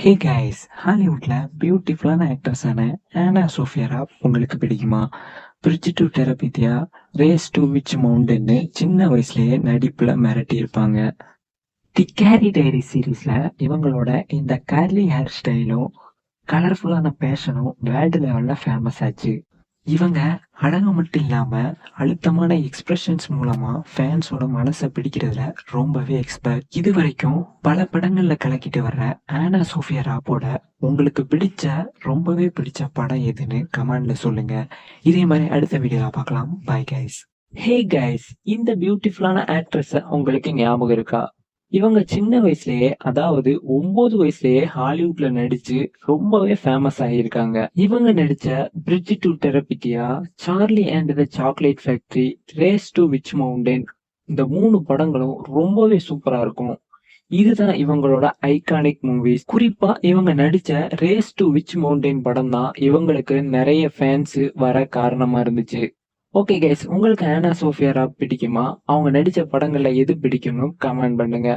Hey guys, ஹாலிவுட்ல பியூட்டிஃபுல்லான ஆக்ட்ரஸான ஆனா Sofia Robb உங்களுக்கு பிடிக்குமா? Bridge to Terabithia, Race to Witch மவுண்டன்னு சின்ன வயசுலயே நடிப்புல மிரட்டி இருப்பாங்க. தி கேரி டைரி சீரீஸ்ல இவங்களோட இந்த கர்லி ஹேர் ஸ்டைலும் கலர்ஃபுல்லான பேஷனும் வேர்ல்டு லெவல்ல ஃபேமஸ் ஆச்சு. இவங்க அழகு மட்டும் இல்லாம அழுத்தமான எக்ஸ்பிரஷன்ஸ் மூலமா ஃபேன்ஸோட மனசை பிடிக்கிறதுல ரொம்பவே எக்ஸ்பர்ட். இது வரைக்கும் பல படங்கள்ல கலக்கிட்டு வர்ற ஆனா சோஃபியா ராப்போட உங்களுக்கு ரொம்பவே பிடிச்ச படம் எதுன்னு கமெண்ட்ல சொல்லுங்க. இதே மாதிரி அடுத்த வீடியோல பார்க்கலாம். Bye guys. ஹே கைஸ், இந்த பியூட்டிஃபுல்லான ஆக்ட்ரஸ் உங்களுக்கு ஞாபகம் இருக்கா? இவங்க சின்ன வயசுலயே, அதாவது 9 வயசுலயே ஹாலிவுட்ல நடிச்சு ரொம்பவே ஃபேமஸ் ஆகியிருக்காங்க. இவங்க நடிச்ச Bridge to Terabithia, Charlie and the Chocolate Factory, Race to Witch Mountain, இந்த 3 படங்களும் ரொம்பவே சூப்பரா இருக்கும். இதுதான் இவங்களோட ஐகானிக் மூவிஸ். குறிப்பா இவங்க நடிச்ச ரேஸ் டு விச் மவுண்டன் படம் தான் இவங்களுக்கு நிறைய ஃபேன்ஸ் வர காரணமா இருந்துச்சு. ஓகே கைஸ், உங்களுக்கு ஆனா சோஃபியா ராவ் பிடிக்குமா? அவங்க நடிச்ச படங்கள்ல எது பிடிக்கும்னு கமெண்ட் பண்ணுங்க.